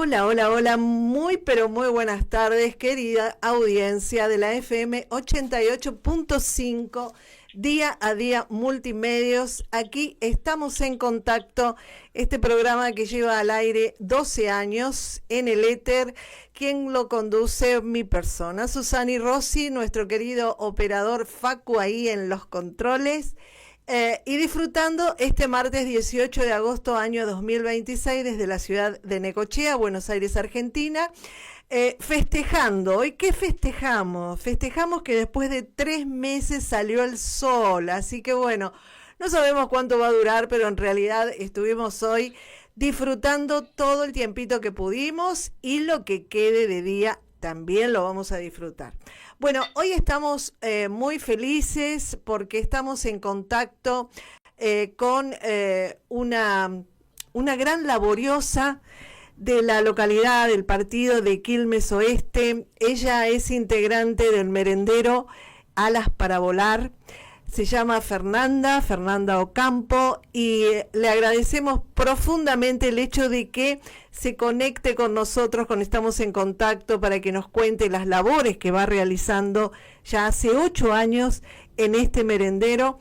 Hola, hola, hola, muy pero muy buenas tardes, querida audiencia de la FM 88.5, día a día multimedios. Aquí estamos en contacto, este programa que lleva al aire 12 años en el éter. Quien lo conduce, mi persona, Susani Rossi, nuestro querido operador Facu ahí en los controles. Y disfrutando este martes 18 de agosto año 2026 desde la ciudad de Necochea, Buenos Aires, Argentina, festejando. ¿Hoy qué festejamos? Festejamos que después de 3 meses salió el sol, así que bueno, no sabemos cuánto va a durar, pero en realidad estuvimos hoy disfrutando todo el tiempito que pudimos y lo que quede de día también lo vamos a disfrutar. Bueno, hoy estamos muy felices porque estamos en contacto con una gran laboriosa de la localidad del partido de Quilmes Oeste. Ella es integrante del merendero Alas para Volar. Se llama Fernanda Ocampo, y le agradecemos profundamente el hecho de que se conecte con nosotros cuando estamos en contacto para que nos cuente las labores que va realizando ya hace 8 años en este merendero.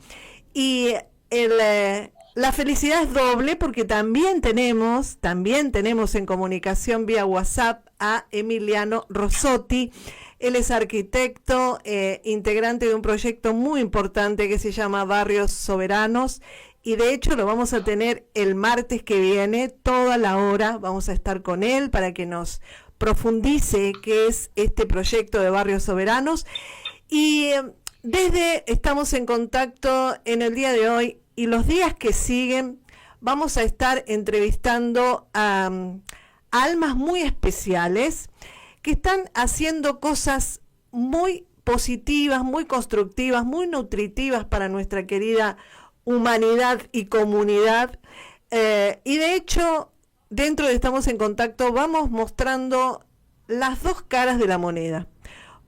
Y la felicidad es doble porque también tenemos en comunicación vía WhatsApp a Emiliano Rossotti. Él es arquitecto, integrante de un proyecto muy importante que se llama Barrios Soberanos, y de hecho lo vamos a tener el martes que viene, toda la hora, vamos a estar con él para que nos profundice qué es este proyecto de Barrios Soberanos. Y estamos en contacto en el día de hoy, y los días que siguen vamos a estar entrevistando a almas muy especiales que están haciendo cosas muy positivas, muy constructivas, muy nutritivas para nuestra querida humanidad y comunidad. Y de hecho, dentro de Estamos en Contacto, vamos mostrando las dos caras de la moneda.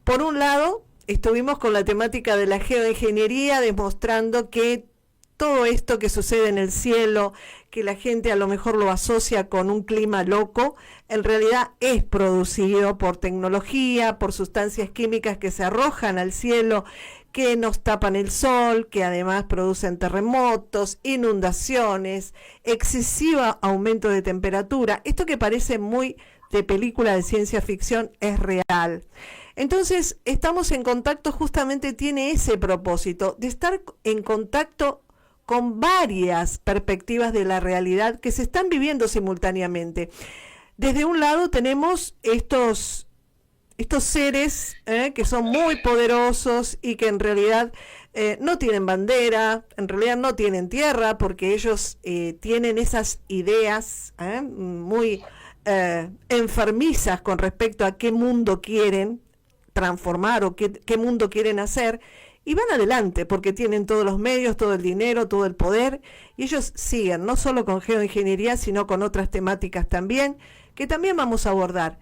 Por un lado, estuvimos con la temática de la geoingeniería, demostrando que todo esto que sucede en el cielo, que la gente a lo mejor lo asocia con un clima loco, en realidad es producido por tecnología, por sustancias químicas que se arrojan al cielo, que nos tapan el sol, que además producen terremotos, inundaciones, excesivo aumento de temperatura. Esto que parece muy de película de ciencia ficción es real. Entonces, Estamos en Contacto justamente tiene ese propósito, de estar en contacto con varias perspectivas de la realidad que se están viviendo simultáneamente. Desde un lado tenemos estos seres que son muy poderosos y que en realidad no tienen bandera, en realidad no tienen tierra, porque ellos tienen esas ideas muy enfermizas con respecto a qué mundo quieren transformar o qué mundo quieren hacer. Y van adelante porque tienen todos los medios, todo el dinero, todo el poder, y ellos siguen, no solo con geoingeniería, sino con otras temáticas también, que también vamos a abordar.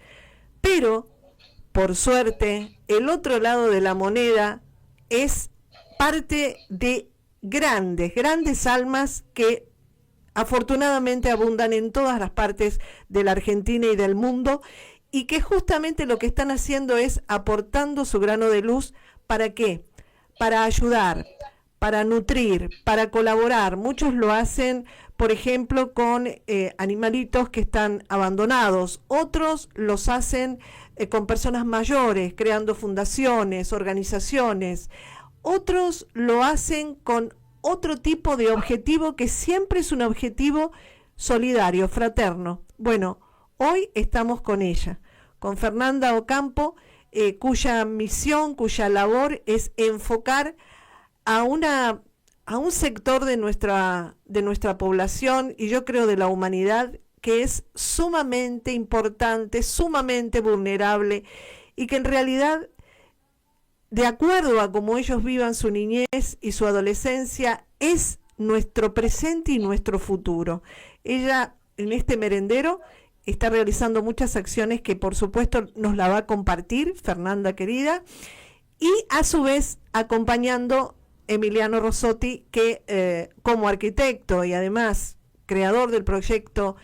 Pero, por suerte, el otro lado de la moneda es parte de grandes almas que afortunadamente abundan en todas las partes de la Argentina y del mundo, y que justamente lo que están haciendo es aportando su grano de luz. ¿Para qué? Para ayudar, para nutrir, para colaborar. Muchos lo hacen, por ejemplo, con animalitos que están abandonados. Otros los hacen con personas mayores, creando fundaciones, organizaciones. Otros lo hacen con otro tipo de objetivo que siempre es un objetivo solidario, fraterno. Bueno, hoy estamos con ella, con Fernanda Ocampo, cuya misión, cuya labor es enfocar a un sector de nuestra población, y yo creo de la humanidad, que es sumamente importante, sumamente vulnerable, y que en realidad, de acuerdo a cómo ellos vivan su niñez y su adolescencia, es nuestro presente y nuestro futuro. Ella, en este merendero, está realizando muchas acciones que por supuesto nos la va a compartir Fernanda querida, y a su vez acompañando Emiliano Rossotti, que como arquitecto y además creador del proyecto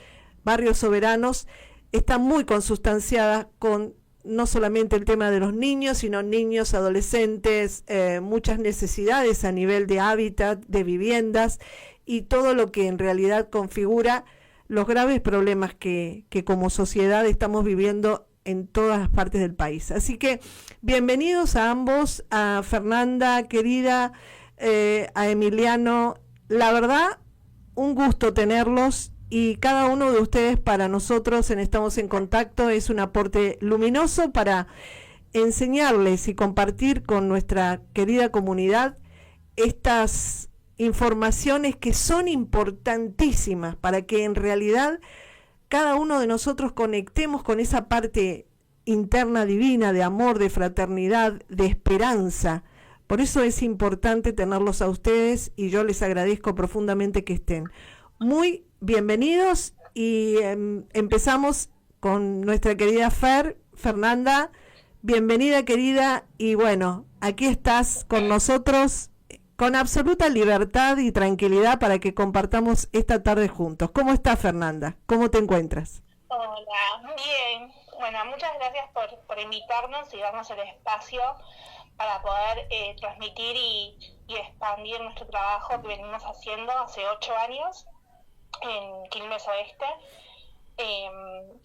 Barrios Soberanos, está muy consustanciada con no solamente el tema de los niños, sino niños, adolescentes, muchas necesidades a nivel de hábitat, de viviendas y todo lo que en realidad configura los graves problemas que como sociedad estamos viviendo en todas las partes del país. Así que bienvenidos a ambos, a Fernanda, querida, a Emiliano. La verdad, un gusto tenerlos. Y cada uno de ustedes para nosotros en Estamos en Contacto es un aporte luminoso para enseñarles y compartir con nuestra querida comunidad estas informaciones que son importantísimas para que en realidad cada uno de nosotros conectemos con esa parte interna divina de amor, de fraternidad, de esperanza. Por eso es importante tenerlos a ustedes y yo les agradezco profundamente que estén. Muy bienvenidos y empezamos con nuestra querida Fernanda, bienvenida querida, y bueno, aquí estás con nosotros con absoluta libertad y tranquilidad para que compartamos esta tarde juntos. ¿Cómo estás, Fernanda? ¿Cómo te encuentras? Hola, bien. Bueno, muchas gracias por invitarnos y darnos el espacio para poder transmitir y expandir nuestro trabajo que venimos haciendo hace 8 años. En Quilmes Oeste.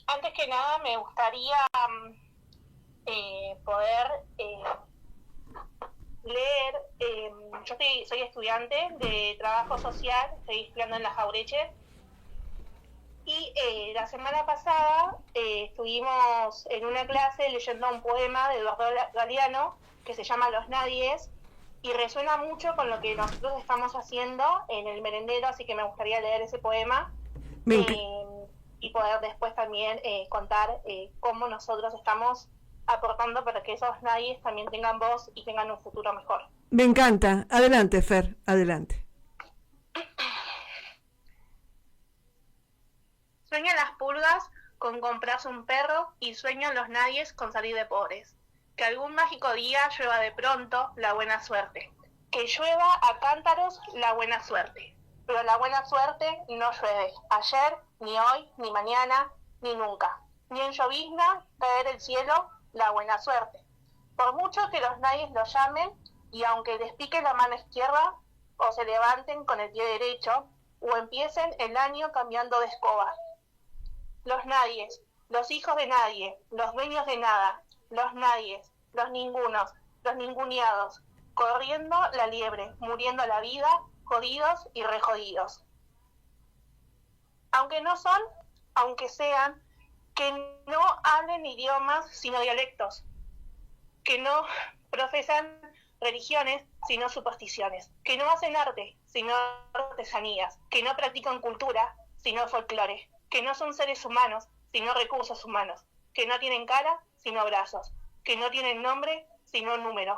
Antes que nada me gustaría poder leer, yo soy estudiante de trabajo social, estoy estudiando en la Jaureche y la semana pasada estuvimos en una clase leyendo un poema de Eduardo Galeano que se llama Los Nadies, y resuena mucho con lo que nosotros estamos haciendo en el merendero, así que me gustaría leer ese poema y poder después también contar cómo nosotros estamos aportando para que esos nadies también tengan voz y tengan un futuro mejor. Me encanta. Adelante, Fer, adelante. Sueñan las pulgas con comprarse un perro y sueñan los nadies con salir de pobres. Que algún mágico día llueva de pronto la buena suerte. Que llueva a cántaros la buena suerte. Pero la buena suerte no llueve ayer, ni hoy, ni mañana, ni nunca. Ni en llovizna caer el cielo la buena suerte. Por mucho que los nadies lo llamen, y aunque les pique la mano izquierda, o se levanten con el pie derecho, o empiecen el año cambiando de escoba. Los nadies, los hijos de nadie, los dueños de nada, los nadies, los ningunos, los ninguneados, corriendo la liebre, muriendo la vida, jodidos y rejodidos. Aunque no son, aunque sean, que no hablen idiomas sino dialectos, que no profesan religiones sino supersticiones, que no hacen arte sino artesanías, que no practican cultura sino folclore, que no son seres humanos sino recursos humanos, que no tienen cara sino brazos, que no tienen nombre sino número,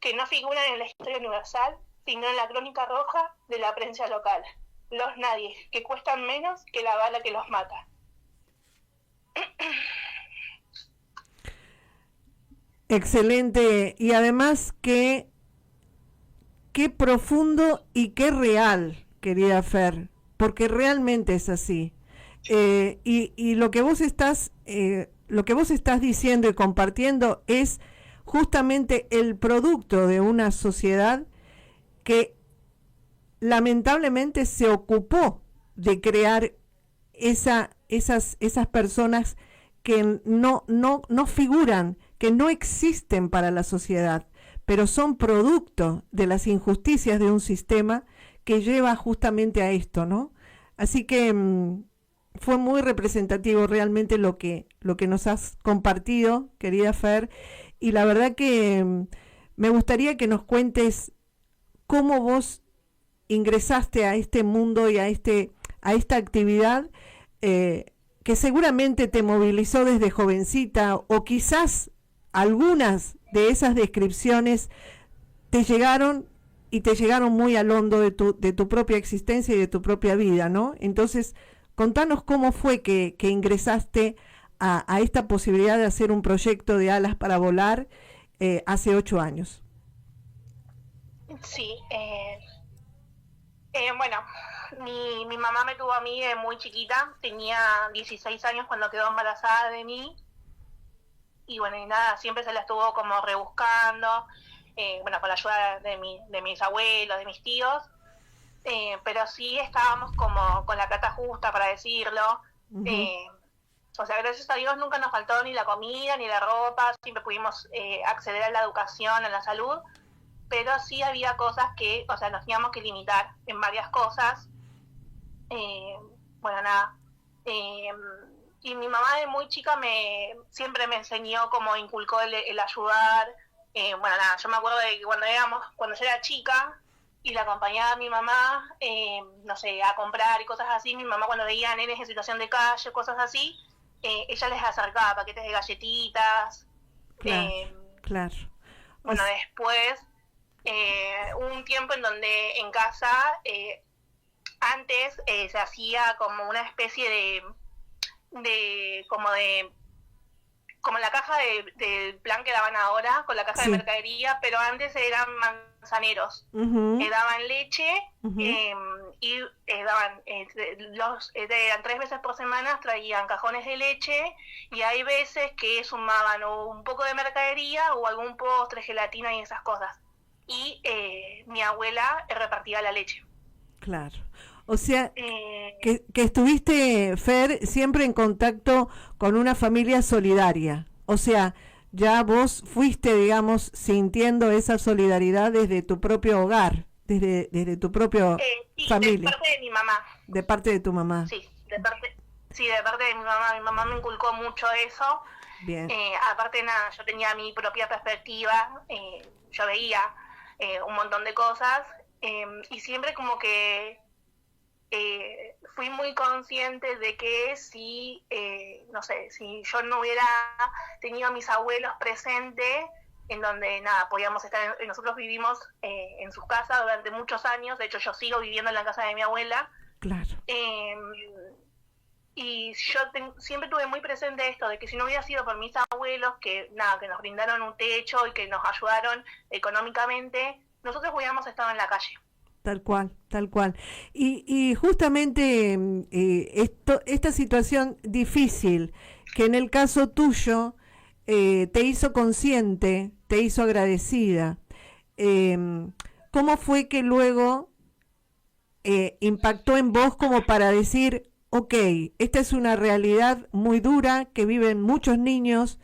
que no figuran en la historia universal sino en la crónica roja de la prensa local. Los nadies, que cuestan menos que la bala que los mata. Excelente, y además qué profundo y qué real, querida Fer, porque realmente es así. Y lo que vos estás diciendo y compartiendo es justamente el producto de una sociedad que lamentablemente se ocupó de crear esas personas que no figuran, que no existen para la sociedad, pero son producto de las injusticias de un sistema que lleva justamente a esto, ¿no? Así que fue muy representativo realmente lo que nos has compartido, querida Fer, y la verdad que me gustaría que nos cuentes cómo vos ingresaste a este mundo y a esta actividad que seguramente te movilizó desde jovencita, o quizás algunas de esas descripciones te llegaron muy al hondo de tu propia existencia y de tu propia vida, ¿no? Entonces, contanos cómo fue que ingresaste a esta posibilidad de hacer un proyecto de Alas para Volar hace 8 años. Sí, bueno, Mi mamá me tuvo a mí de muy chiquita, tenía 16 años cuando quedó embarazada de mí, y bueno, y nada, siempre se la estuvo como rebuscando, bueno, con la ayuda de mis abuelos, de mis tíos, pero sí estábamos como con la plata justa, para decirlo. Ujú. eh, o sea, gracias a Dios nunca nos faltó ni la comida ni la ropa, siempre pudimos acceder a la educación, a la salud, pero sí había cosas que, o sea, nos teníamos que limitar en varias cosas. Eh, bueno, nada. Eh, y mi mamá de muy chica siempre me enseñó, como inculcó el ayudar. Bueno, nada, yo me acuerdo de que cuando yo era chica y la acompañaba a mi mamá, no sé, a comprar y cosas así, mi mamá cuando veía nenes en situación de calle, cosas así, ella les acercaba paquetes de galletitas. Claro, eh, claro. O bueno, s- después hubo un tiempo en donde en casa, antes se hacía como una especie de como de como la caja del plan que daban ahora con la caja de sí. mercadería, pero antes eran manzaneros. Ujú, Daban leche, ujú. eh, y daban eran 3 veces por semana, traían cajones de leche, y hay veces que sumaban o un poco de mercadería o algún postre, gelatina y esas cosas. Y mi abuela repartía la leche. Claro. O sea, Eh, que estuviste, Fer, siempre en contacto con una familia solidaria. O sea, ya vos fuiste, digamos, sintiendo esa solidaridad desde tu propio hogar, desde tu propia y de familia, parte de mi mamá. de parte de tu mamá. Sí, de parte de mi mamá me inculcó mucho eso. Bien, Aparte, nada, yo tenía mi propia perspectiva, yo veía un montón de cosas, y siempre como que fui muy consciente de que si, no sé, si yo no hubiera tenido a mis abuelos presentes, en donde nada, podíamos estar, nosotros vivimos en sus casas durante muchos años, de hecho yo sigo viviendo en la casa de mi abuela. claro. eh, y yo siempre tuve muy presente esto, de que si no hubiera sido por mis abuelos, que nada, que nos brindaron un techo y que nos ayudaron económicamente, nosotros hubiéramos estado en la calle. Tal cual, tal cual. Y justamente esta situación difícil, que en el caso tuyo te hizo consciente, te hizo agradecida, eh, ¿cómo fue que luego impactó en vos como para decir, ok, esta es una realidad muy dura que viven muchos niños,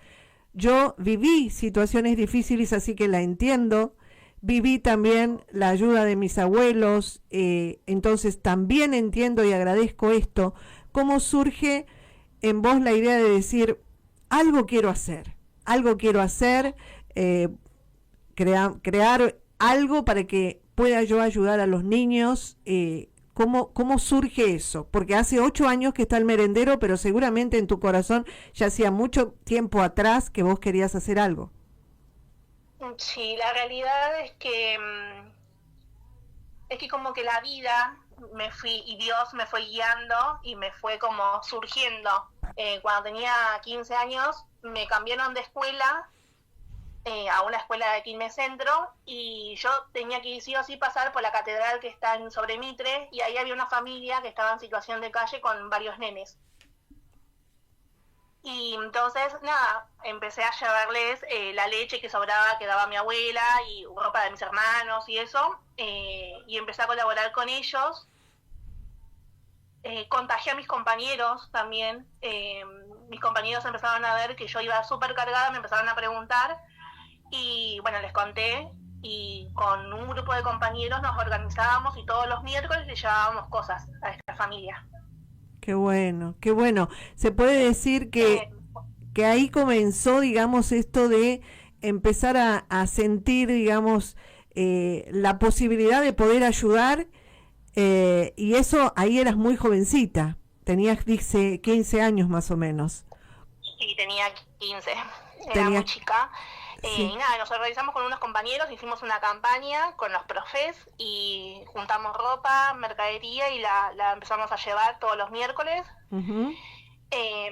yo viví situaciones difíciles, así que la entiendo. Viví también la ayuda de mis abuelos, entonces también entiendo y agradezco esto. ¿Cómo surge en vos la idea de decir, algo quiero hacer, eh, crear algo para que pueda yo ayudar a los niños? ¿Cómo surge eso? Porque hace 8 años que está el merendero, pero seguramente en tu corazón ya hacía mucho tiempo atrás que vos querías hacer algo. Sí, la realidad es que como que la vida y Dios me fue guiando y me fue como surgiendo. Cuando tenía 15 años me cambiaron de escuela, a una escuela de Quilmes Centro, y yo tenía que sí o sí pasar por la catedral que está en sobre Mitre, y ahí había una familia que estaba en situación de calle con varios nenes. Y entonces, nada, empecé a llevarles la leche que sobraba, que daba mi abuela, y ropa de mis hermanos y eso, y empecé a colaborar con ellos. Contagié a mis compañeros también. Mis compañeros empezaron a ver que yo iba súper cargada, me empezaron a preguntar, y bueno, les conté, y con un grupo de compañeros nos organizábamos y todos los miércoles le llevábamos cosas a esta familia. Qué bueno, qué bueno. Se puede decir Eh, que ahí comenzó, digamos, esto de empezar a sentir, digamos, la posibilidad de poder ayudar, y eso ahí eras muy jovencita, tenías, dice, 15 años más o menos. y tenía 15, era muy Tenías, chica. sí. Y nada, nos organizamos con unos compañeros, hicimos una campaña con los profes y juntamos ropa, mercadería, y la empezamos a llevar todos los miércoles. Ujú, Eh,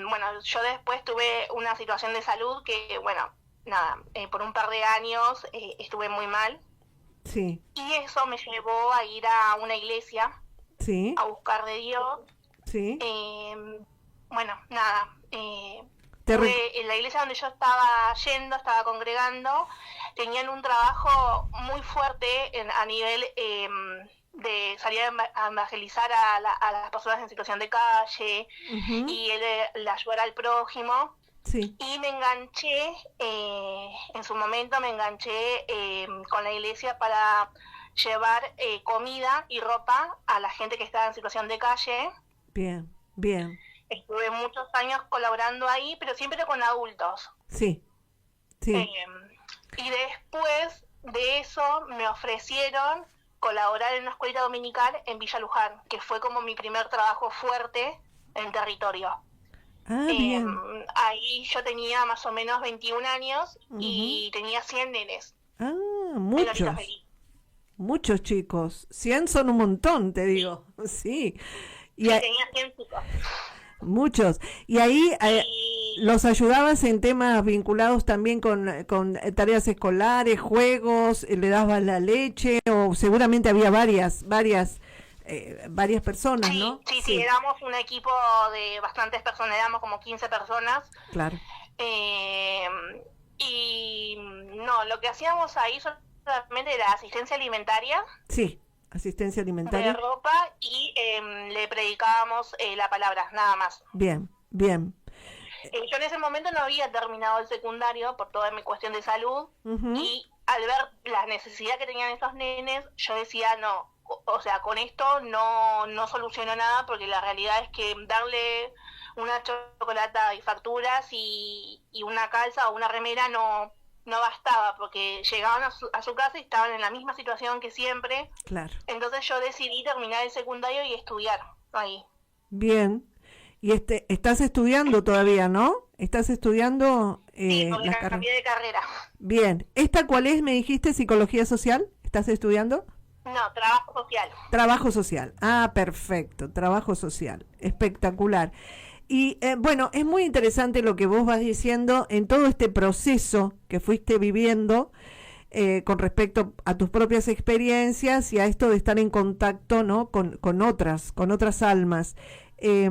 bueno, yo después tuve una situación de salud que, bueno, nada, por un par de años estuve muy mal, sí, y eso me llevó a ir a una iglesia Sí, a buscar de Dios. sí. Bueno, nada, Te re- en la iglesia donde yo estaba yendo, estaba congregando, tenían un trabajo muy fuerte a nivel de salir a evangelizar a las personas en situación de calle Ujú, y el ayudar al prójimo. sí, Y me enganché, en su momento me enganché con la iglesia para llevar comida y ropa a la gente que estaba en situación de calle. bien, bien. Estuve muchos años colaborando ahí, pero siempre con adultos. Sí, sí. Eh, y después de eso me ofrecieron colaborar en una escuelita dominical en Villa Luján, que fue como mi primer trabajo fuerte en territorio. Ah, bien. Ahí yo tenía más o menos 21 años Ujú. y tenía 100 nenes Ah, en Orita muchos, Feliz. muchos chicos. 100 son un montón, te Sí, digo. Sí. Y sí, a- tenía 100 chicos. muchos. Y ahí Y los ayudabas en temas vinculados también con tareas escolares, juegos, le dabas la leche, o seguramente había varias personas, sí, ¿no? sí, sí, Sí, éramos un equipo de bastantes personas, éramos como 15 personas. claro. Eh, y no, lo que hacíamos ahí solamente era asistencia alimentaria Sí, asistencia de alimentaria. ropa y le predicábamos la palabra, nada más. Bien, bien. Yo en ese momento no había terminado el secundario por toda mi cuestión de salud Ujú, y al ver la necesidad que tenían estos nenes, yo decía, no, o sea, con esto no soluciono nada porque la realidad es que darle una chocolata y facturas y una calza o una remera no bastaba porque llegaban a su casa y estaban en la misma situación que siempre. claro. Entonces yo decidí terminar el secundario y estudiar ahí. Bien. Y estás estudiando todavía, ¿no? Estás estudiando Sí, porque la carrera. cambié de carrera. Bien. ¿Esta cuál es? Me dijiste psicología social. ¿Estás estudiando? No, trabajo social. Trabajo social. Ah, perfecto. Trabajo social. Espectacular. Y bueno, es muy interesante lo que vos vas diciendo en todo este proceso que fuiste viviendo con respecto a tus propias experiencias y a esto de estar en contacto, ¿no? con otras almas. Eh,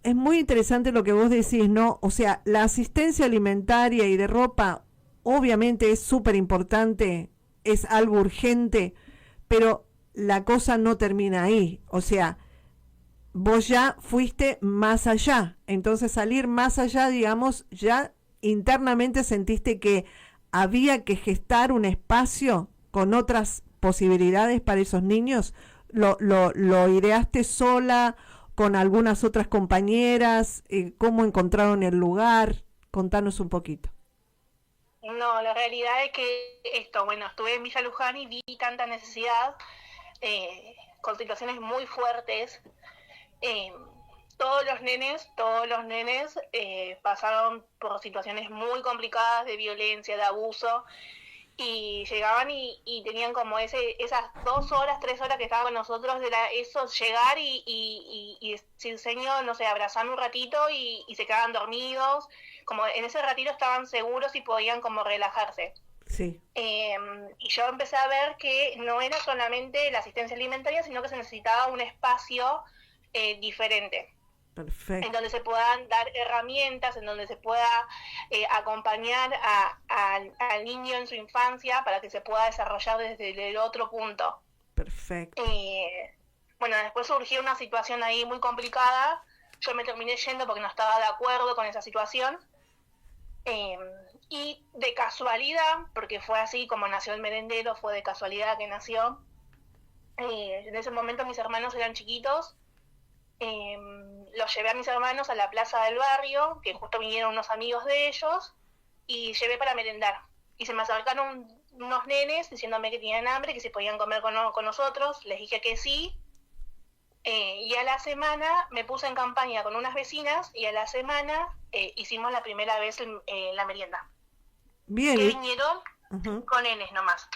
es muy interesante lo que vos decís, ¿no? O sea, la asistencia alimentaria y de ropa obviamente es súper importante, es algo urgente, pero la cosa no termina ahí. O sea, vos ya fuiste más allá. Entonces salir más allá, digamos, ya internamente sentiste que había que gestar un espacio con otras posibilidades para esos niños. Lo ideaste sola, con algunas otras compañeras, cómo encontraron el lugar. Contanos un poquito. No, la realidad es que esto, bueno, estuve en Villa Luján y vi tanta necesidad, con situaciones muy fuertes. Eh, todos los nenes pasaron por situaciones muy complicadas de violencia, de abuso, y llegaban y tenían como esas 2 horas, 3 horas que estaban con nosotros, era eso, llegar y decir, Señor, no sé, abrazarme un ratito y se quedaban dormidos, como en ese ratito estaban seguros y podían como relajarse. Sí, Y yo empecé a ver que no era solamente la asistencia alimentaria, sino que se necesitaba un espacio diferente, en perfecto, donde se puedan dar herramientas, en donde se pueda acompañar al niño en su infancia para que se pueda desarrollar desde el otro punto. perfecto. Bueno, después surgió una situación ahí muy complicada, yo me terminé yendo porque no estaba de acuerdo con esa situación, eh, y de casualidad, porque fue así como nació el merendero, fue de casualidad que nació, en ese momento mis hermanos eran chiquitos. Eh, los llevé a mis hermanos a la plaza del barrio, que justo vinieron unos amigos de ellos, y llevé para merendar. Y se me acercaron unos nenes diciéndome que tenían hambre, que si podían comer con nosotros. Les dije que sí. Y a la semana me puse en campaña con unas vecinas y a la semana hicimos la primera vez la merienda. Bien, Que vinieron uh-huh. con nenes nomás.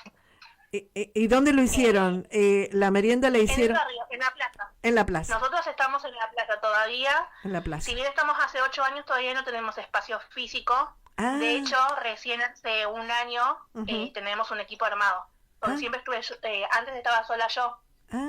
¿Y dónde lo hicieron? ¿La merienda la En el hicieron? barrio, en la plaza. En la plaza. Nosotros estamos en la plaza todavía. En la Si plaza. bien estamos hace 8 años, todavía no tenemos espacio físico. De Ah, hecho, recién hace un año uh-huh. tenemos un equipo armado. Porque Ah, siempre estuve, antes estaba sola yo.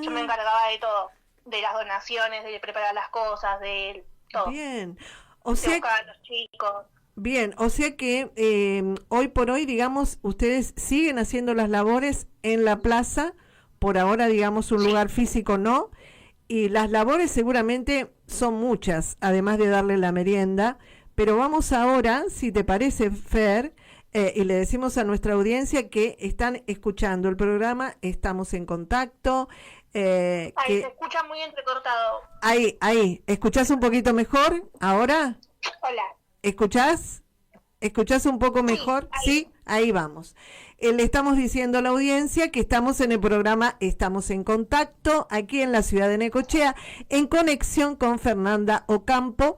Yo me encargaba de todo, de las donaciones, de preparar las cosas, de todo. Bien. De buscar a los chicos. Bien, o sea que hoy por hoy, digamos, ustedes siguen haciendo las labores en la plaza, por ahora, digamos, un lugar físico no, y las labores seguramente son muchas, además de darle la merienda, pero vamos ahora, si te parece, Fer, y le decimos a nuestra audiencia que están escuchando el programa, estamos en contacto. Se escucha muy entrecortado. Ahí, ¿escuchás un poquito mejor ahora? Hola. ¿Escuchás? ¿Escuchás un poco mejor? Sí, ahí vamos. Le estamos diciendo a la audiencia que estamos en el programa Estamos en Contacto, aquí en la ciudad de Necochea, en conexión con Fernanda Ocampo,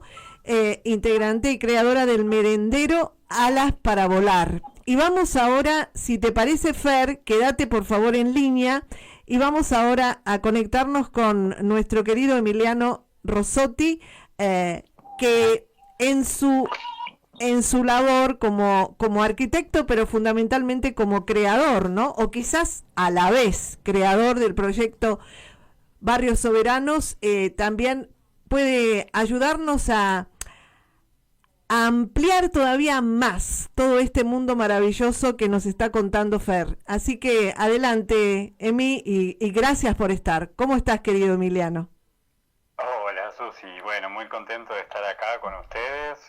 integrante y creadora del merendero Alas para Volar. Y vamos ahora, si te parece, Fer, quédate por favor en línea, y vamos ahora a conectarnos con nuestro querido Emiliano Rossotti, que en su labor como arquitecto, pero fundamentalmente como creador, ¿no? O quizás a la vez creador del proyecto Barrios Soberanos, también puede ayudarnos a ampliar todavía más todo este mundo maravilloso que nos está contando Fer. Así que adelante, Emi, y gracias por estar. ¿Cómo estás, querido Emiliano? Hola, Susi. Bueno, muy contento de estar acá con ustedes.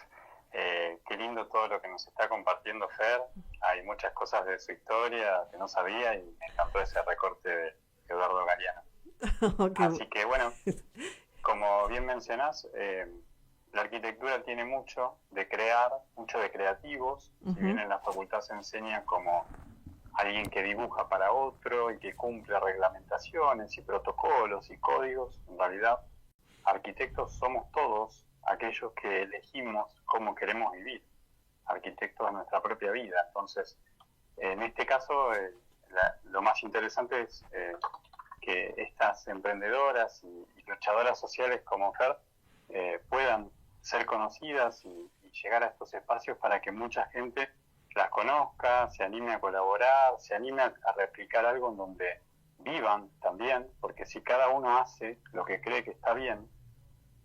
Qué lindo todo lo que nos está compartiendo Fer. Hay muchas cosas de su historia que no sabía y me encantó ese recorte de Eduardo Galeano. Okay. Así que bueno, como bien mencionás, la arquitectura tiene mucho de crear, mucho de creativos. Si bien en la facultad se enseña como alguien que dibuja para otro y que cumple reglamentaciones y protocolos y códigos, en realidad arquitectos somos todos aquellos que elegimos cómo queremos vivir, arquitectos de nuestra propia vida. Entonces, en este caso, lo más interesante es que estas emprendedoras y luchadoras sociales como Fer puedan ser conocidas y llegar a estos espacios para que mucha gente las conozca, se anime a colaborar, se anime a replicar algo en donde vivan también, porque si cada uno hace lo que cree que está bien,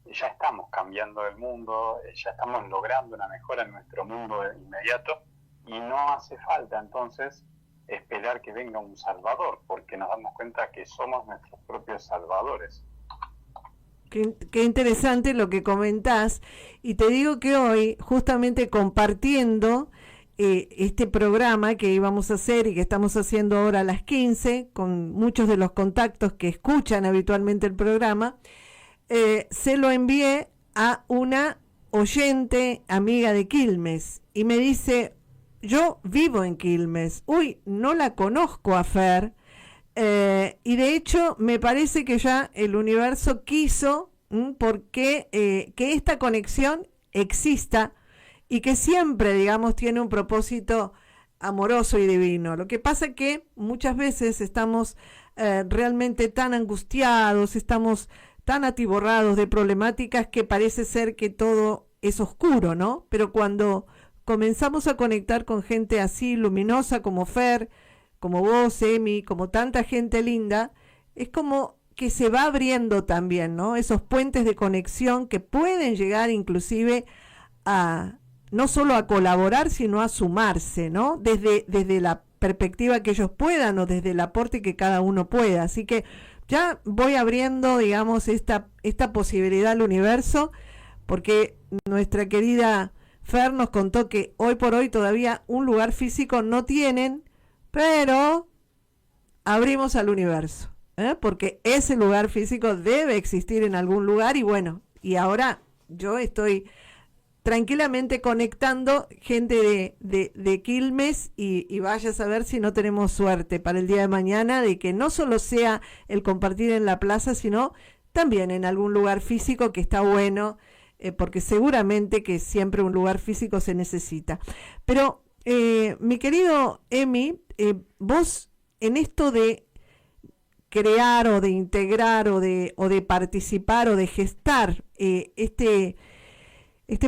ya estamos cambiando el mundo, ya estamos logrando una mejora en nuestro mundo inmediato y no hace falta entonces esperar que venga un salvador, porque nos damos cuenta que somos nuestros propios salvadores. Qué interesante lo que comentás, y te digo que hoy, justamente compartiendo este programa que íbamos a hacer y que estamos haciendo ahora a las 15, con muchos de los contactos que escuchan habitualmente el programa, se lo envié a una oyente amiga de Quilmes y me dice, yo vivo en Quilmes, no la conozco a Fer, y de hecho me parece que ya el universo quiso porque que esta conexión exista y que siempre, digamos, tiene un propósito amoroso y divino. Lo que pasa que muchas veces estamos realmente tan angustiados, estamos tan atiborrados de problemáticas que parece ser que todo es oscuro, ¿no? Pero cuando comenzamos a conectar con gente así luminosa como Fer, como vos, Emi, como tanta gente linda, es como que se va abriendo también, ¿no? Esos puentes de conexión que pueden llegar inclusive a no solo a colaborar, sino a sumarse, ¿no? Desde la perspectiva que ellos puedan o desde el aporte que cada uno pueda. Así que ya voy abriendo, digamos, esta posibilidad al universo, porque nuestra querida Fer nos contó que hoy por hoy todavía un lugar físico no tienen, pero abrimos al universo, porque ese lugar físico debe existir en algún lugar y bueno, y ahora yo estoy tranquilamente conectando gente de Quilmes y vaya a saber si no tenemos suerte para el día de mañana de que no solo sea el compartir en la plaza, sino también en algún lugar físico que está bueno, porque seguramente que siempre un lugar físico se necesita. Pero mi querido Emi, vos en esto de crear o de integrar o de participar o de gestar este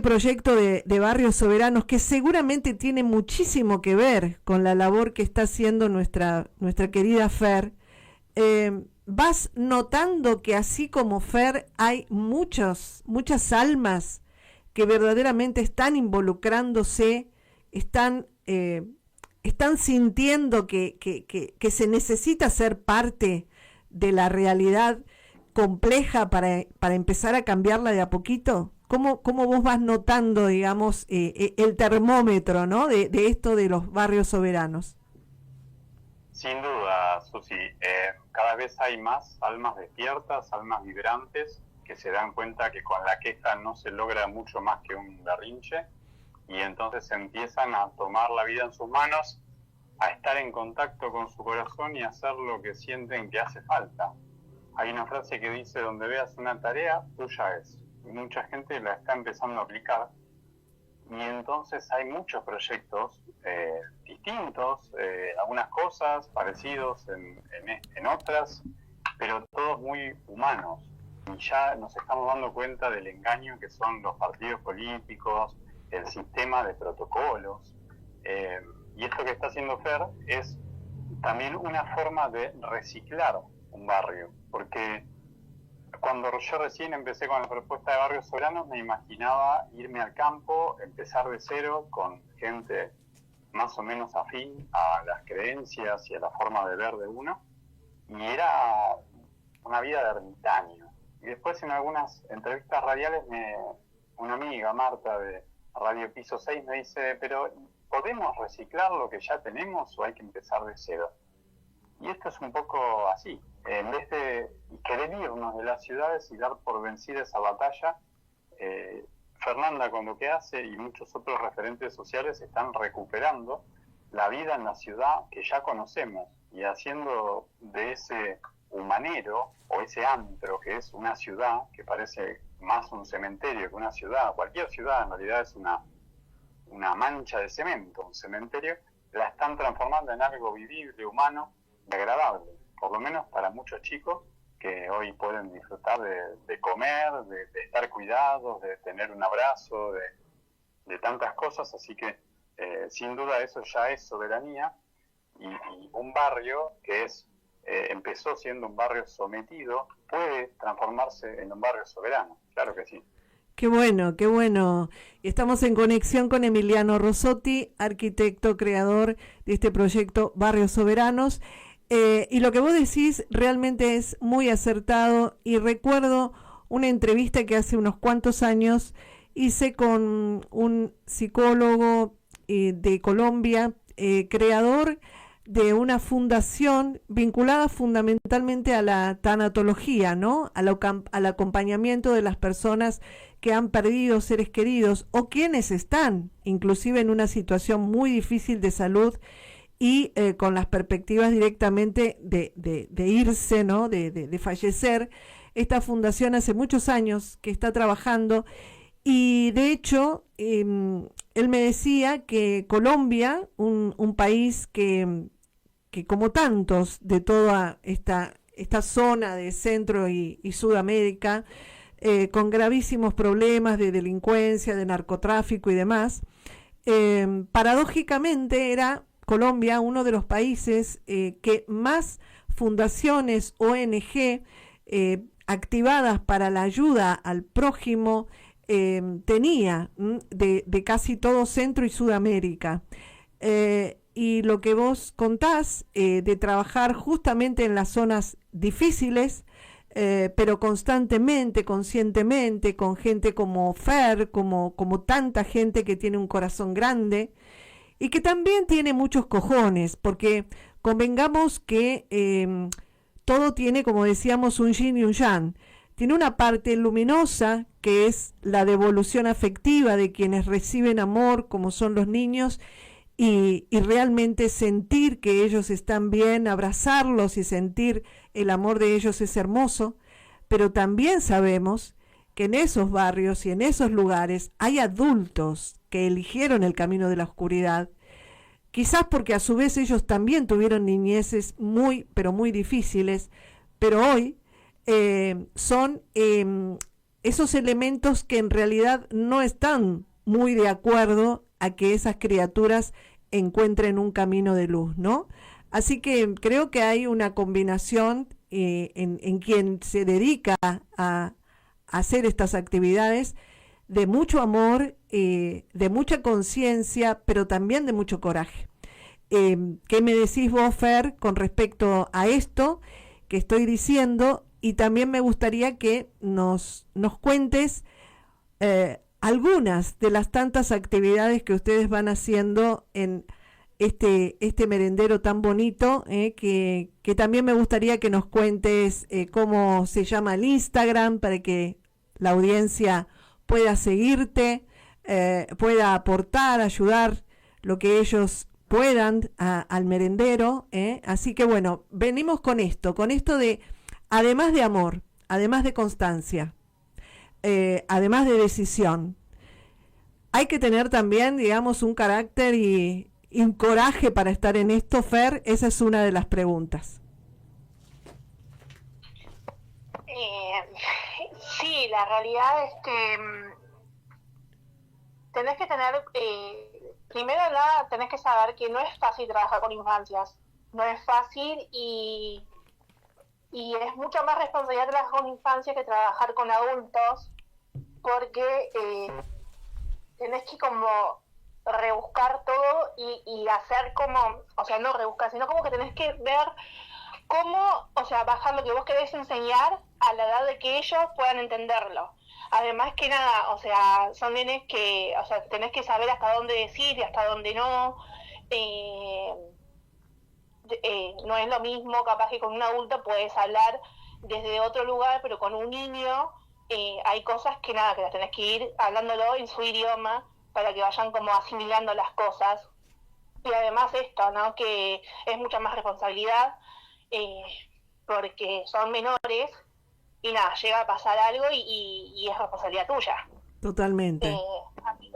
proyecto de Barrios Soberanos, que seguramente tiene muchísimo que ver con la labor que está haciendo nuestra querida Fer, vas notando que así como Fer hay muchas almas que verdaderamente están involucrándose, están sintiendo que se necesita ser parte de la realidad compleja para empezar a cambiarla de a poquito? ¿Cómo vos vas notando, digamos, el termómetro, ¿no? de esto de los barrios soberanos? Sin duda, Susi, cada vez hay más almas despiertas, almas vibrantes, que se dan cuenta que con la queja no se logra mucho más que un berrinche, y entonces empiezan a tomar la vida en sus manos, a estar en contacto con su corazón y a hacer lo que sienten que hace falta. Hay una frase que dice: donde veas una tarea, tuya es. Y mucha gente la está empezando a aplicar, y entonces hay muchos proyectos distintos, algunas cosas parecidos en otras, pero todos muy humanos. Y ya nos estamos dando cuenta del engaño que son los partidos políticos, el sistema de protocolos, y esto que está haciendo Fer es también una forma de reciclar un barrio, porque cuando yo recién empecé con la propuesta de barrios soberanos me imaginaba irme al campo, empezar de cero con gente más o menos afín a las creencias y a la forma de ver de uno, y era una vida de ermitaño. Y después en algunas entrevistas radiales una amiga, Marta, de Radio Piso 6, me dice: pero ¿podemos reciclar lo que ya tenemos o hay que empezar de cero? Y esto es un poco así. En vez de querer irnos de las ciudades y dar por vencida esa batalla, Fernanda con lo que hace y muchos otros referentes sociales están recuperando la vida en la ciudad que ya conocemos y haciendo de ese humanero o ese antro que es una ciudad, que parece más un cementerio que una ciudad, cualquier ciudad en realidad es una mancha de cemento, un cementerio, la están transformando en algo vivible, humano y agradable, por lo menos para muchos chicos que hoy pueden disfrutar de comer, de estar cuidados, de tener un abrazo, de tantas cosas. Así que sin duda eso ya es soberanía, y un barrio que empezó siendo un barrio sometido puede transformarse en un barrio soberano, claro que sí. Qué bueno, qué bueno. Estamos en conexión con Emiliano Rossotti, arquitecto, creador de este proyecto Barrios Soberanos. Y lo que vos decís realmente es muy acertado, y recuerdo una entrevista que hace unos cuantos años hice con un psicólogo de Colombia, creador de una fundación vinculada fundamentalmente a la tanatología, ¿no? Al acompañamiento de las personas que han perdido seres queridos o quienes están inclusive en una situación muy difícil de salud y con las perspectivas directamente de irse, ¿no? De fallecer. Esta fundación hace muchos años que está trabajando, y de hecho él me decía que Colombia, un país que como tantos de toda esta zona de Centro y Sudamérica, con gravísimos problemas de delincuencia, de narcotráfico y demás, paradójicamente era Colombia uno de los países que más fundaciones ONG activadas para la ayuda al prójimo tenía de casi todo Centro y Sudamérica. Y lo que vos contás de trabajar justamente en las zonas difíciles, pero constantemente, conscientemente, con gente como Fer, como tanta gente que tiene un corazón grande y que también tiene muchos cojones, porque convengamos que todo tiene, como decíamos, un yin y un yang. Tiene una parte luminosa, que es la devolución afectiva de quienes reciben amor, como son los niños, y realmente sentir que ellos están bien, abrazarlos y sentir el amor de ellos es hermoso. Pero también sabemos que en esos barrios y en esos lugares hay adultos que eligieron el camino de la oscuridad, quizás porque a su vez ellos también tuvieron niñeces muy, pero muy difíciles, pero hoy son esos elementos que en realidad no están muy de acuerdo a que esas criaturas encuentren un camino de luz, ¿no? Así que creo que hay una combinación en quien se dedica a hacer estas actividades de mucho amor, de mucha conciencia, pero también de mucho coraje. ¿Qué me decís vos, Fer, con respecto a esto que estoy diciendo? Y también me gustaría que nos cuentes algunas de las tantas actividades que ustedes van haciendo en este merendero tan bonito, que también me gustaría que nos cuentes cómo se llama el Instagram para que la audiencia pueda seguirte, pueda aportar, ayudar lo que ellos puedan al merendero. Así que bueno, venimos con esto de, además de amor, además de constancia, además de decisión, hay que tener también, digamos, un carácter y un coraje para estar en esto, Fer. Esa es una de las preguntas. Sí, la realidad es que tenés que tener, primero nada, tenés que saber que no es fácil trabajar con infancias, no es fácil y es mucha más responsabilidad trabajar con infancias que trabajar con adultos, porque tenés que como rebuscar todo y hacer como, o sea, no rebuscar, sino como que tenés que ver cómo, o sea, bajar lo que vos querés enseñar a la edad de que ellos puedan entenderlo. Además que nada, o sea, son nenes que, o sea, tenés que saber hasta dónde decir y hasta dónde no. No es lo mismo, capaz que con un adulto puedes hablar desde otro lugar, pero con un niño hay cosas que nada, que las tenés que ir hablándolo en su idioma para que vayan como asimilando las cosas. Y además esto, ¿no? Que es mucha más responsabilidad, porque son menores y nada, llega a pasar algo y es responsabilidad tuya. Totalmente. A mí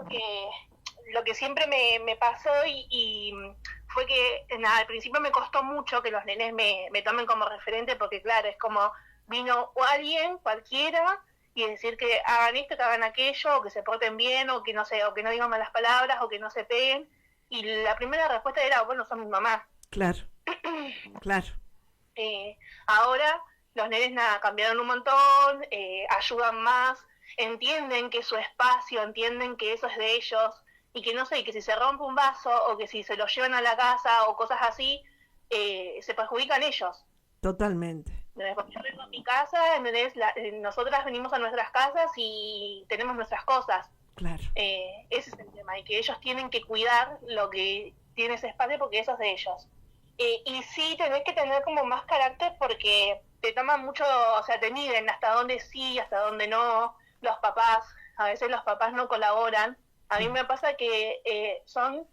lo que siempre me pasó y fue que nada, al principio me costó mucho que los nenes me tomen como referente, porque claro, es como vino alguien cualquiera y decir que hagan esto, que hagan aquello, o que se porten bien, o que no sé, o que no digan malas palabras, o que no se peguen. Y la primera respuesta era, bueno, son mi mamá. Claro, claro. Ahora los nenes nada, cambiaron un montón, ayudan más, entienden que es su espacio, entienden que eso es de ellos, y que no sé, que si se rompe un vaso, o que si se lo llevan a la casa, o cosas así, se perjudican ellos. Totalmente. Porque yo vengo a mi casa, nosotras venimos a nuestras casas y tenemos nuestras cosas. Claro. Ese es el tema, y que ellos tienen que cuidar lo que tiene ese espacio porque eso es de ellos. Y sí, tenés que tener como más carácter porque te toman mucho, o sea, te miden hasta dónde sí, hasta dónde no. Los papás, a veces los papás no colaboran. A mí me pasa que son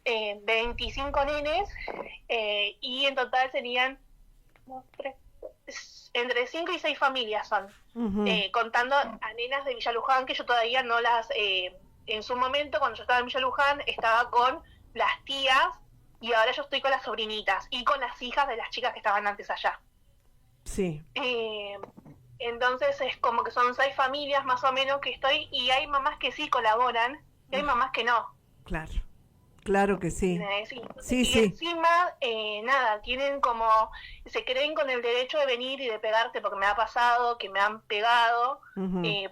25 nenes y en total serían entre 5 y 6 familias son, contando a nenas de Villa Luján, que yo todavía no las, en su momento cuando yo estaba en Villa Luján estaba con las tías y ahora yo estoy con las sobrinitas y con las hijas de las chicas que estaban antes allá. Sí. Entonces es como que son 6 familias más o menos que estoy, y hay mamás que sí colaboran y hay mamás que no. Claro. Claro que sí. Sí, y encima, nada, tienen como, se creen con el derecho de venir y de pegarte, porque me ha pasado que me han pegado,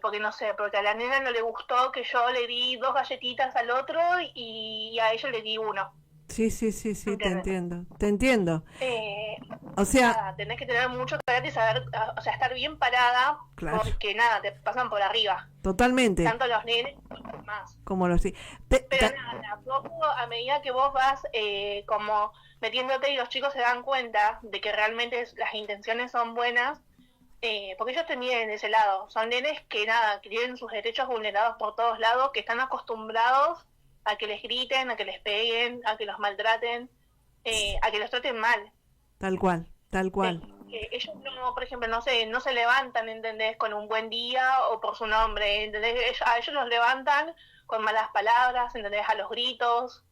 porque no sé, porque a la nena no le gustó que yo le di 2 galletitas al otro y a ella le di 1. Sí, te entiendo. O sea, nada, tenés que tener mucho carácter y saber, o sea, estar bien parada, claro, porque nada, te pasan por arriba. Totalmente. Tanto los nenes como los demás. Como los sí. Pero nada, poco a medida que vos vas como metiéndote y los chicos se dan cuenta de que realmente las intenciones son buenas, porque ellos te miden de ese lado. Son nenes que nada, que tienen sus derechos vulnerados por todos lados, que están acostumbrados a que les griten, a que les peguen, a que los maltraten, a que los traten mal. Tal cual. Ellos no, por ejemplo, no se levantan, ¿entendés? Con un buen día o por su nombre, ¿entendés? A ellos los levantan con malas palabras, ¿entendés? A los gritos,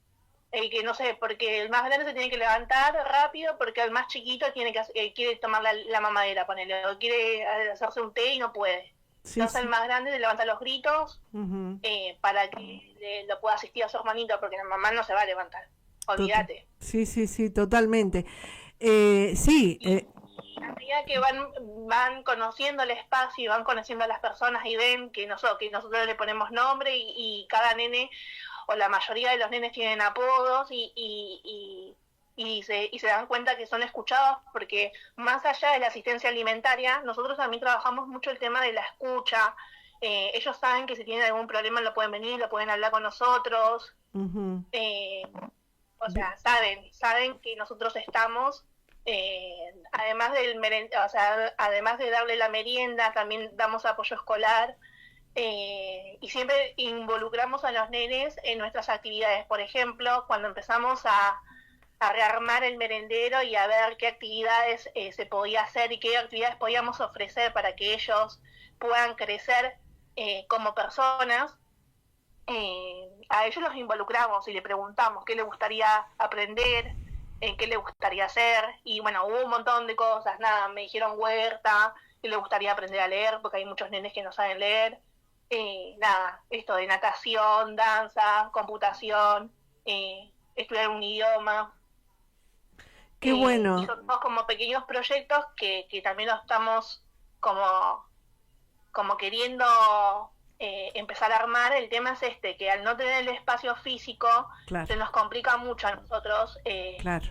que no sé, porque el más grande se tiene que levantar rápido porque el más chiquito quiere tomar la mamadera, ponele, o quiere hacerse un té y no puede. Entonces el más grande le levanta los gritos para que lo pueda asistir a su hermanito, porque la mamá no se va a levantar. olvídate. Sí, totalmente. Sí, A medida que van conociendo el espacio y van conociendo a las personas y ven que nosotros le ponemos nombre y cada nene o la mayoría de los nenes tienen apodos y se dan cuenta que son escuchados, porque más allá de la asistencia alimentaria, nosotros también trabajamos mucho el tema de la escucha. Ellos saben que si tienen algún problema lo pueden venir, lo pueden hablar con nosotros. ujú. O sea, saben que nosotros estamos, además además de darle la merienda, también damos apoyo escolar, y siempre involucramos a los nenes en nuestras actividades. Por ejemplo, cuando empezamos a rearmar el merendero y a ver qué actividades se podía hacer y qué actividades podíamos ofrecer para que ellos puedan crecer como personas, a ellos los involucramos y le preguntamos qué le gustaría aprender, qué le gustaría hacer, y bueno, hubo un montón de cosas. Nada, me dijeron huerta, que le gustaría aprender a leer, porque hay muchos nenes que no saben leer. Nada, esto de natación, danza, computación, estudiar un idioma. Qué bueno. Y son todos como pequeños proyectos que también lo estamos como queriendo empezar a armar. El tema es que al no tener el espacio físico, Claro. se nos complica mucho a nosotros Claro.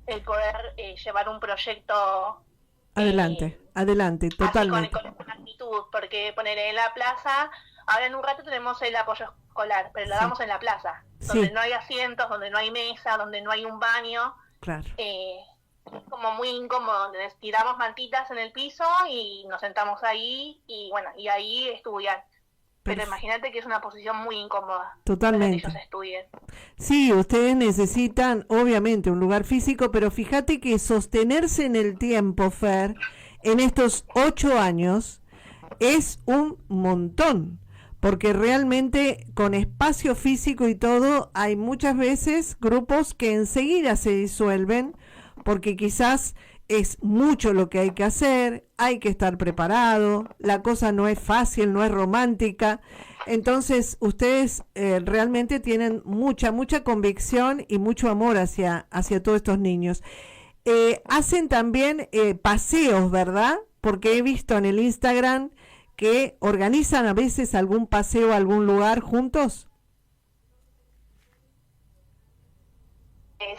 el poder llevar un proyecto Adelante, así totalmente. con actitud, porque poner en la plaza, ahora en un rato tenemos el apoyo escolar, pero lo Sí. damos en la plaza, Sí. donde no hay asientos, donde no hay mesa, donde no hay un baño. Claro. Es como muy incómodo, donde tiramos mantitas en el piso y nos sentamos ahí y bueno, y ahí estudian. Pero imagínate que es una posición muy incómoda. Totalmente. Para que ellos estudien. Sí, ustedes necesitan obviamente un lugar físico, pero fíjate que sostenerse en el tiempo, Fer, en estos 8 años es un montón, porque realmente con espacio físico y todo hay muchas veces grupos que enseguida se disuelven porque quizás es mucho lo que hay que hacer, hay que estar preparado, la cosa no es fácil, no es romántica. Entonces ustedes realmente tienen mucha convicción y mucho amor hacia todos estos niños. Hacen también paseos, ¿verdad? Porque he visto en el Instagram que organizan a veces algún paseo a algún lugar juntos.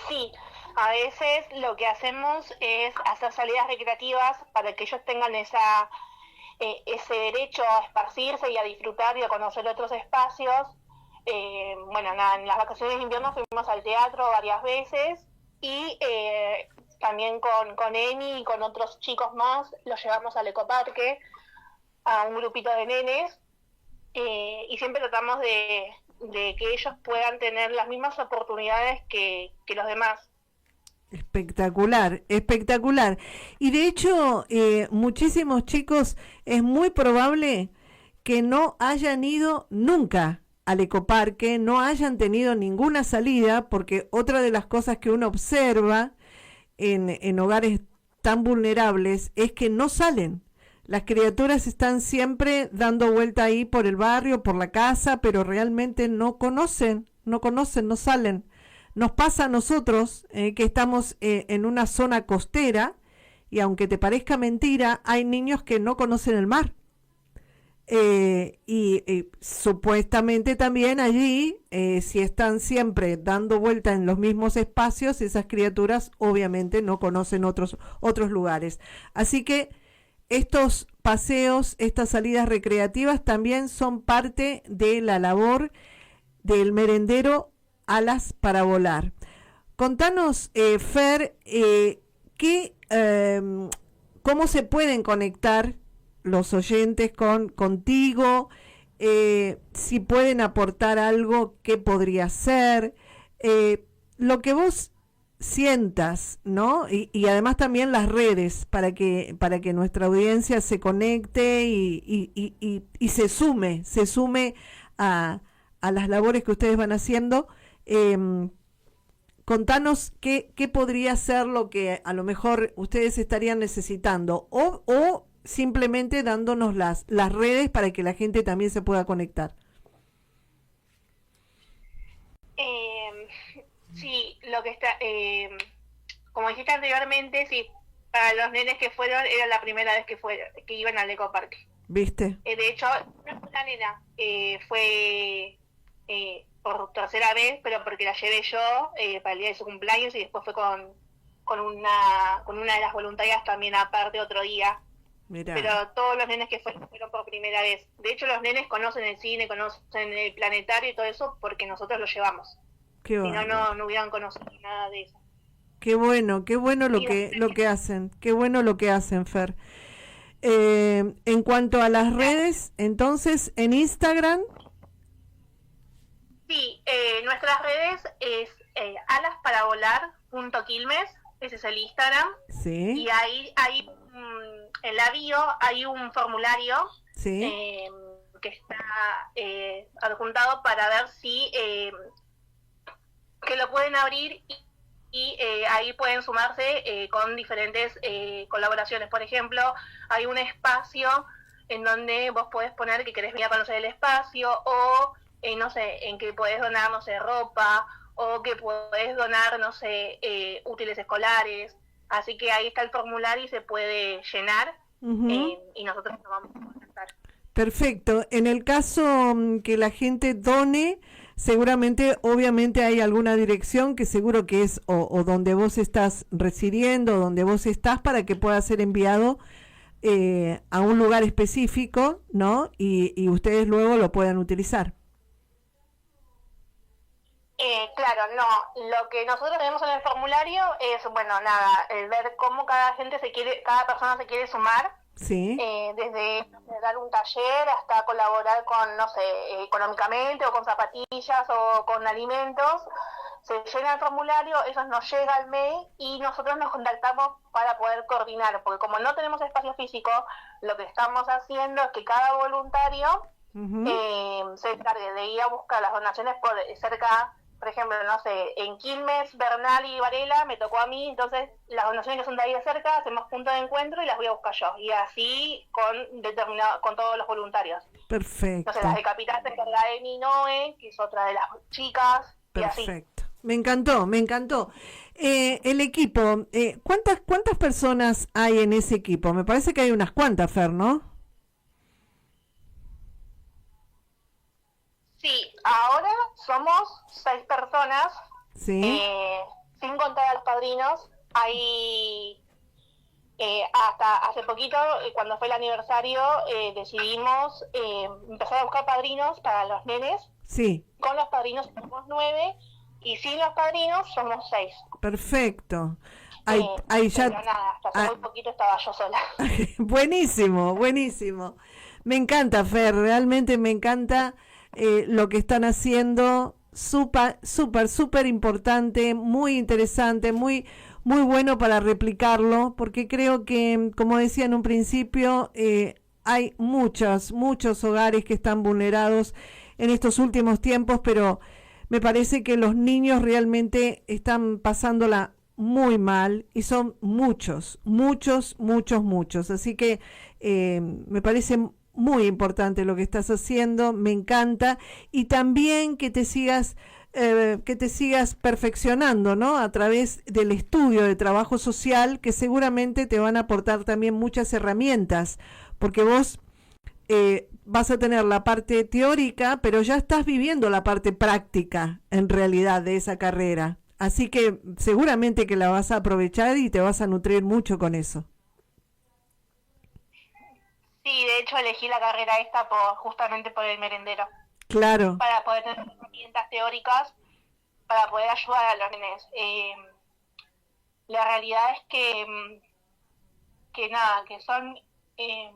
Sí, a veces lo que hacemos es hacer salidas recreativas para que ellos tengan ese derecho a esparcirse y a disfrutar y a conocer otros espacios. Bueno, nada, en las vacaciones de invierno fuimos al teatro varias veces y también con Emi y con otros chicos más los llevamos al ecoparque, a un grupito de nenes, y siempre tratamos de que ellos puedan tener las mismas oportunidades que los demás. Espectacular. Y de hecho, muchísimos chicos es muy probable que no hayan ido nunca al ecoparque, no hayan tenido ninguna salida, porque otra de las cosas que uno observa en hogares tan vulnerables es que no salen. Las criaturas están siempre dando vuelta ahí por el barrio, por la casa, pero realmente no conocen, no salen. Nos pasa a nosotros que estamos en una zona costera y aunque te parezca mentira, hay niños que no conocen el mar. Y supuestamente también allí, si están siempre dando vuelta en los mismos espacios, esas criaturas obviamente no conocen otros lugares. Así que estos paseos, estas salidas recreativas también son parte de la labor del merendero Alas para Volar. Contanos, Fer, ¿cómo se pueden conectar los oyentes contigo? Si pueden aportar algo, ¿qué podría ser? Lo que vos sientas, ¿no? Y además también las redes para que nuestra audiencia se conecte y se sume a las labores que ustedes van haciendo. Contanos qué podría ser lo que a lo mejor ustedes estarían necesitando o simplemente dándonos las redes para que la gente también se pueda conectar. Sí, lo que está, como dijiste anteriormente, sí, para los nenes que fueron, era la primera vez que iban al ecoparque. ¿Viste? De hecho, una nena fue por tercera vez, pero porque la llevé yo para el día de su cumpleaños, y después fue con una de las voluntarias también aparte otro día. Mirá. Pero todos los nenes que fueron por primera vez. De hecho, los nenes conocen el cine, conocen el planetario y todo eso porque nosotros los llevamos. Qué Si bárbaro. no hubieran conocido nada de eso. Qué bueno lo que hacen, qué bueno lo que hacen, Fer. En cuanto a las redes, entonces, en Instagram, Sí, nuestras redes es alasparavolar.quilmes, ese es el Instagram. sí, Y ahí en la bio hay un formulario sí, que está adjuntado para ver si que lo pueden abrir y ahí pueden sumarse con diferentes colaboraciones. Por ejemplo, hay un espacio en donde vos podés poner que querés venir a conocer el espacio, o no sé, en que podés donar, no sé, ropa, o que podés donar, no sé, útiles escolares. Así que ahí está el formulario y se puede llenar, ujú. y nosotros nos vamos a presentar. Perfecto. En el caso que la gente done, seguramente, obviamente hay alguna dirección que seguro que es o donde vos estás residiendo, o donde vos estás, para que pueda ser enviado a un lugar específico, ¿no? Y ustedes luego lo puedan utilizar. Claro, no, lo que nosotros tenemos en el formulario es, bueno, nada, el ver cómo cada persona se quiere sumar, Sí, desde dar un taller hasta colaborar con, no sé, económicamente, o con zapatillas o con alimentos. Se llena el formulario, eso nos llega al mail y nosotros nos contactamos para poder coordinar, porque como no tenemos espacio físico, lo que estamos haciendo es que cada voluntario ujú, se encargue de ir a buscar las donaciones por cerca. Por ejemplo, no sé, en Quilmes, Bernal y Varela me tocó a mí, entonces las donaciones que son de ahí de cerca, hacemos punto de encuentro y las voy a buscar yo. Y así con todos los voluntarios. Entonces las perfecto, de Capital se encarga de Noé, que es otra de las chicas, y así. perfecto. Me encantó, me encantó. El equipo, ¿cuántas personas hay en ese equipo? Me parece que hay unas cuantas, Fer, ¿no? Sí, ahora somos 6 personas, Sí, eh, sin contar a los padrinos. Hay hasta hace poquito, cuando fue el aniversario, decidimos empezar a buscar padrinos para los nenes. sí, Con los padrinos somos 9 y sin los padrinos somos 6. perfecto. Hay ya, Pero nada, hasta hace ah, muy poquito estaba yo sola. buenísimo, buenísimo. Me encanta, Fer, realmente me encanta lo que están haciendo. Súper, súper, súper importante, muy interesante, muy, muy bueno para replicarlo, porque creo que, como decía en un principio, hay muchos hogares que están vulnerados en estos últimos tiempos, pero me parece que los niños realmente están pasándola muy mal y son muchos. Así que me parece muy importante lo que estás haciendo, me encanta, y también que te sigas perfeccionando, ¿no? A través del estudio de trabajo social, que seguramente te van a aportar también muchas herramientas, porque vos vas a tener la parte teórica, pero ya estás viviendo la parte práctica, en realidad, de esa carrera. Así que seguramente que la vas a aprovechar y te vas a nutrir mucho con eso. Sí, de hecho elegí la carrera esta justamente por el merendero, Claro, para poder tener herramientas teóricas, para poder ayudar a los nenes. La realidad es que nada, que son eh,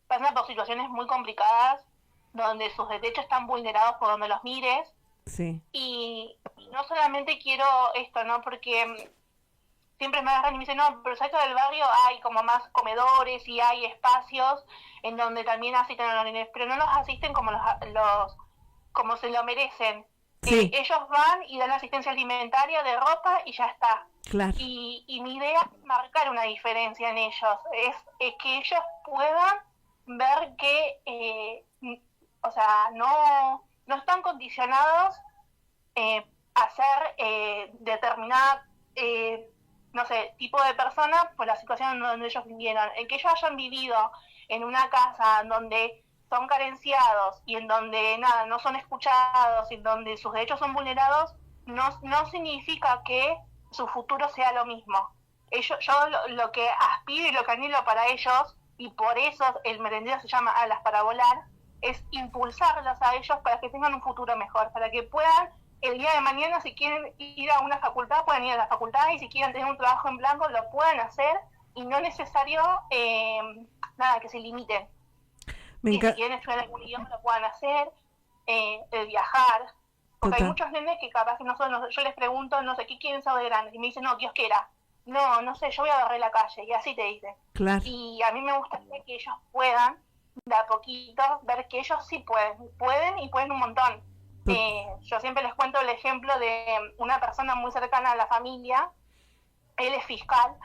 pasan por situaciones muy complicadas, donde sus derechos están vulnerados por donde los mires. sí, Y no solamente quiero esto, ¿no? Porque siempre me agarran y me dicen, no, pero cerca del barrio hay como más comedores y hay espacios en donde también asisten a los nenes, pero no los asisten como como se lo merecen. sí, Ellos van y dan asistencia alimentaria, de ropa, y ya está. claro, Y mi idea es marcar una diferencia en ellos, es que ellos puedan ver que, o sea, no están condicionados hacer determinada, no sé, tipo de persona por la situación en donde ellos vivieron. El que ellos hayan vivido en una casa donde son carenciados y en donde nada, no son escuchados y en donde sus derechos son vulnerados, no significa que su futuro sea lo mismo. Yo lo que aspiro y lo que anhelo para ellos, y por eso el merendero se llama Alas para Volar, es impulsarlos a ellos para que tengan un futuro mejor, para que puedan el día de mañana, si quieren ir a una facultad, puedan ir a la facultad, y si quieren tener un trabajo en blanco, lo puedan hacer, y no es necesario que se limiten. Y si quieren estudiar algún idioma, lo puedan hacer, el viajar, porque hay muchos nenes que capaz que yo les pregunto, no sé, ¿qué quieren ser de grandes? Y me dicen, no, Dios quiera. No sé, yo voy a agarrar la calle, y así te dicen. Claro. Y a mí me gustaría que ellos puedan, de a poquito, ver que ellos sí pueden y pueden un montón. Yo siempre les cuento el ejemplo de una persona muy cercana a la familia. Él es fiscal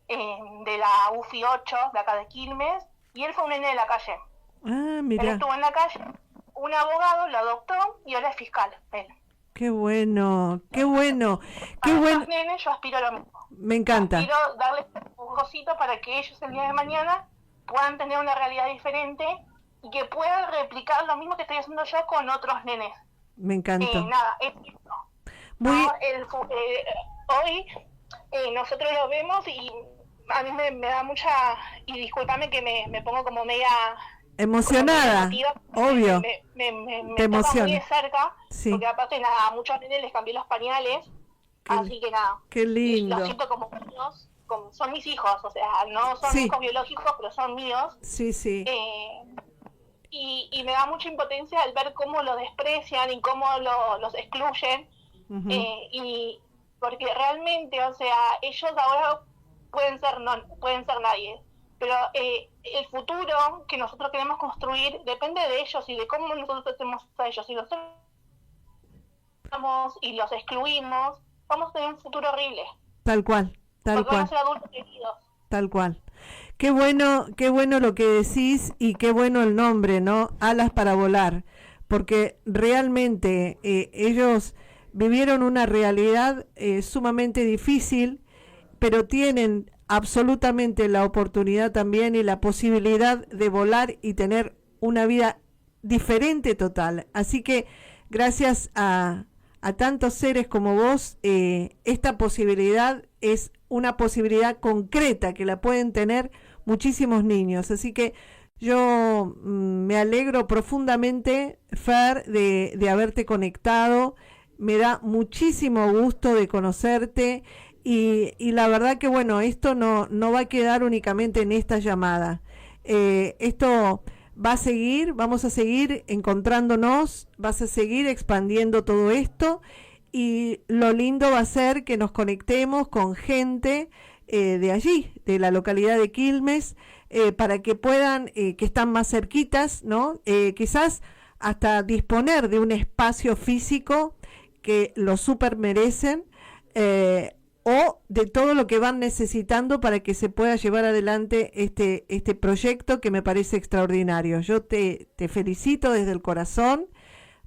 de la UFI 8 de acá de Quilmes, y él fue un nene de la calle. Mira. Él estuvo en la calle, un abogado lo adoptó y ahora es fiscal. Él. Qué bueno, qué bueno. Para los nenes yo aspiro a lo mismo. Me encanta. Aspiro a darles un cosito para que ellos el día de mañana puedan tener una realidad diferente y que puedan replicar lo mismo que estoy haciendo yo con otros nenes. Me encanta. Nada, es esto. Hoy nosotros lo vemos y a mí me da mucha, y discúlpame que me pongo como media emocionada, obvio, me toca muy de cerca, sí. Porque aparte nada, a muchos nenes les cambié los pañales, así que nada, qué lindo. Los siento como míos, son mis hijos, o sea, no son hijos biológicos, pero son míos. Sí, sí. Y me da mucha impotencia al ver cómo los desprecian y cómo los excluyen, y porque realmente, o sea, ellos ahora pueden ser nadie, pero el futuro que nosotros queremos construir depende de ellos y de cómo nosotros tratemos a ellos. Si nosotros y los excluimos, vamos a tener un futuro horrible. Tal cual. Vamos a ser adultos heridos. Tal cual. Qué bueno lo que decís, y qué bueno el nombre, ¿no? Alas para Volar, porque realmente ellos vivieron una realidad sumamente difícil, pero tienen absolutamente la oportunidad también y la posibilidad de volar y tener una vida diferente total. Así que gracias a tantos seres como vos, esta posibilidad es una posibilidad concreta que la pueden tener muchísimos niños. Así que yo me alegro profundamente, Fer, de haberte conectado. Me da muchísimo gusto de conocerte. Y la verdad que bueno, esto no va a quedar únicamente en esta llamada. Esto va a seguir, vamos a seguir encontrándonos, vas a seguir expandiendo todo esto, y lo lindo va a ser que nos conectemos con gente de allí, de la localidad de Quilmes, para que puedan, que están más cerquitas, ¿no? Quizás hasta disponer de un espacio físico que lo súper merecen, o de todo lo que van necesitando para que se pueda llevar adelante este proyecto que me parece extraordinario. Yo te felicito desde el corazón,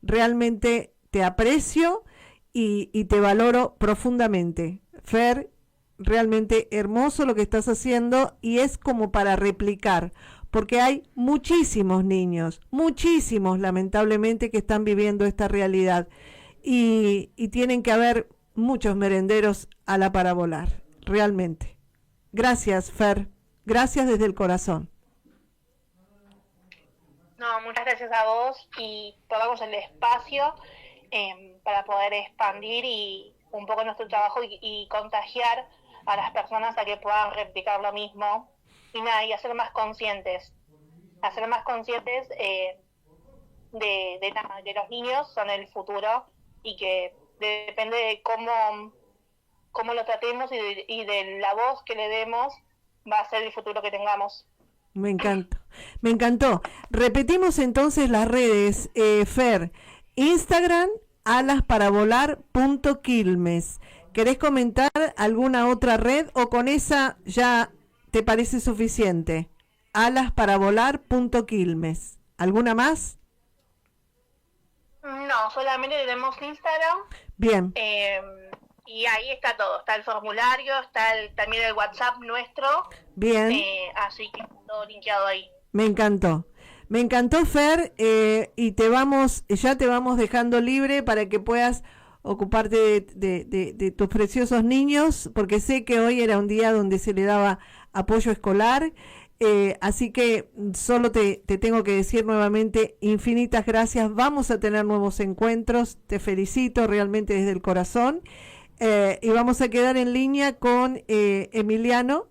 realmente te aprecio y te valoro profundamente. Fer, realmente hermoso lo que estás haciendo, y es como para replicar, porque hay muchísimos niños, muchísimos lamentablemente, que están viviendo esta realidad, y tienen que haber muchos merenderos Alas para Volar, realmente. Gracias, Fer, gracias desde el corazón. No, muchas gracias a vos, y tomamos el espacio para poder expandir y un poco nuestro trabajo y contagiar a las personas a que puedan replicar lo mismo, y nada, y hacer más conscientes de los niños son el futuro, y que depende de cómo lo tratemos y de la voz que le demos, va a ser el futuro que tengamos. Me encantó. Repetimos entonces las redes, Fer. Instagram, alasparavolar.quilmes. ¿Querés comentar alguna otra red, o con esa ya te parece suficiente? Alasparavolar.quilmes. ¿Alguna más? No, solamente tenemos Instagram. Bien. Y ahí está todo, está el formulario, está también el WhatsApp nuestro. Bien. Así que todo linkeado ahí. Me encantó, Fer, y ya te vamos dejando libre para que puedas ocuparte de tus preciosos niños, porque sé que hoy era un día donde se le daba apoyo escolar, así que solo te tengo que decir nuevamente infinitas gracias. Vamos a tener nuevos encuentros, te felicito realmente desde el corazón, y vamos a quedar en línea con Emiliano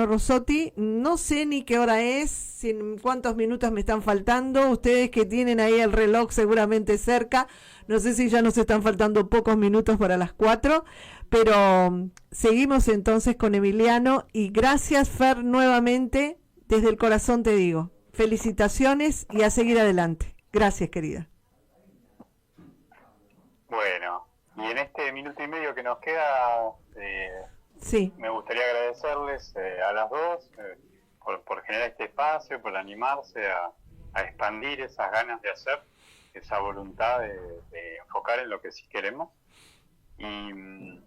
Rossotti. No sé ni qué hora es, cuántos minutos me están faltando. Ustedes que tienen ahí el reloj seguramente cerca, no sé si ya nos están faltando pocos minutos para las 4, pero seguimos entonces con Emiliano. Y gracias, Fer, nuevamente, desde el corazón te digo, felicitaciones y a seguir adelante. Gracias, querida. Bueno, y en este minuto y medio que nos queda... Sí. Me gustaría agradecerles a las dos por generar este espacio, por animarse a expandir esas ganas de hacer, esa voluntad de enfocar en lo que sí queremos. Y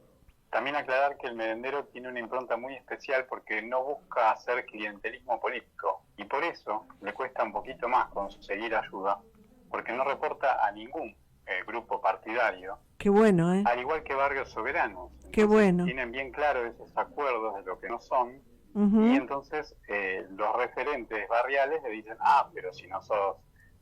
también aclarar que el merendero tiene una impronta muy especial porque no busca hacer clientelismo político y por eso le cuesta un poquito más conseguir ayuda, porque no reporta a ningún grupo partidario. Qué bueno, ¿eh? Al igual que Barrios Soberanos. Entonces, qué bueno. Tienen bien claro esos acuerdos de lo que no son, y entonces los referentes barriales le dicen, pero si no sos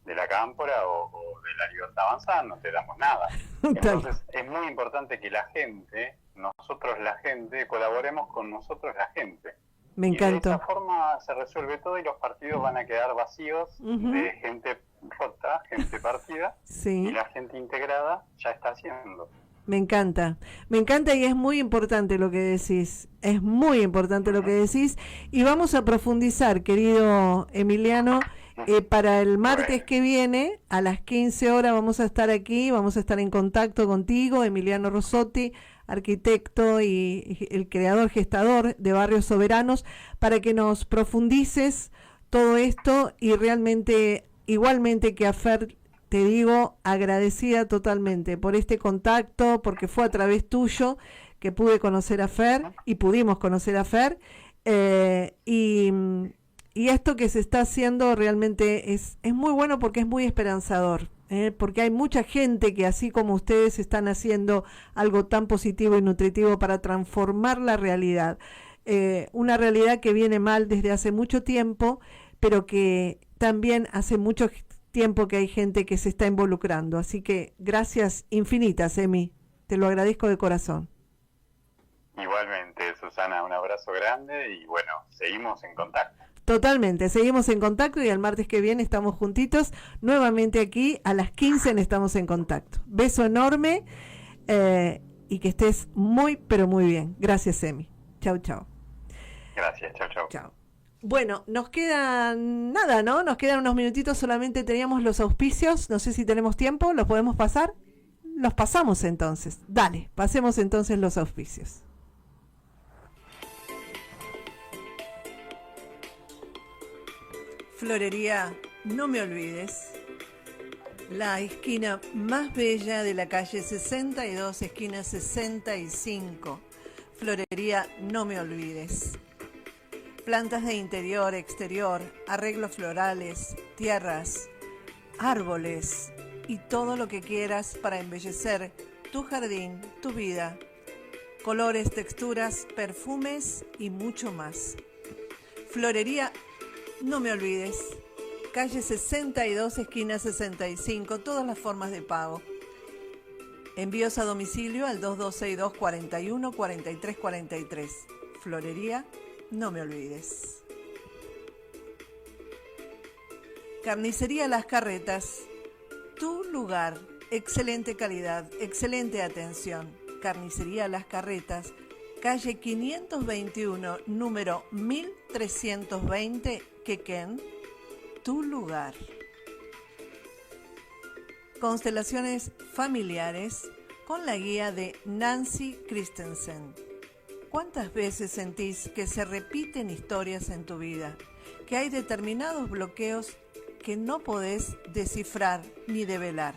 de la Cámpora o de la Libertad Avanzada, no te damos nada. Entonces es muy importante que la gente, nosotros la gente, colaboremos con nosotros la gente. Me encantó. Y de esa forma se resuelve todo y los partidos van a quedar vacíos de gente rota, gente partida, sí. Y la gente integrada ya está haciendo. Me encanta y es muy importante lo que decís, y vamos a profundizar, querido Emiliano, para el martes que viene a las 15 horas vamos a estar aquí, vamos a estar en contacto contigo, Emiliano Rossotti, arquitecto y el creador, gestador de Barrios Soberanos, para que nos profundices todo esto y realmente, igualmente que a Fer, te digo, agradecida totalmente por este contacto, porque fue a través tuyo que pude conocer a Fer y pudimos conocer a Fer, y esto que se está haciendo realmente es muy bueno porque es muy esperanzador, porque hay mucha gente que así como ustedes están haciendo algo tan positivo y nutritivo para transformar la realidad, una realidad que viene mal desde hace mucho tiempo, pero que también hace mucho tiempo que hay gente que se está involucrando. Así que gracias infinitas, Emi. Te lo agradezco de corazón. Igualmente, Susana, un abrazo grande y bueno, seguimos en contacto. Totalmente, seguimos en contacto y el martes que viene estamos juntitos nuevamente aquí a las 15 en Estamos en Contacto. Beso enorme y que estés muy, pero muy bien. Gracias, Emi. Chau, chau. Gracias, chau, chau. Chau. Bueno, nos quedan nada, ¿no? Nos quedan unos minutitos, solamente teníamos los auspicios, no sé si tenemos tiempo, ¿los podemos pasar? Los pasamos entonces. Dale, pasemos entonces los auspicios. Florería No Me Olvides, la esquina más bella de la calle 62, esquina 65. Florería No Me Olvides. Plantas de interior, exterior, arreglos florales, tierras, árboles y todo lo que quieras para embellecer tu jardín, tu vida. Colores, texturas, perfumes y mucho más. Florería No Me Olvides. Calle 62, esquina 65, todas las formas de pago. Envíos a domicilio al 2262 41 43 43. Florería No Me Olvides. Carnicería Las Carretas, tu lugar, excelente calidad, excelente atención. Carnicería Las Carretas, calle 521, número 1320, Quequén, tu lugar. Constelaciones familiares con la guía de Nancy Christensen. ¿Cuántas veces sentís que se repiten historias en tu vida? Que hay determinados bloqueos que no podés descifrar ni develar.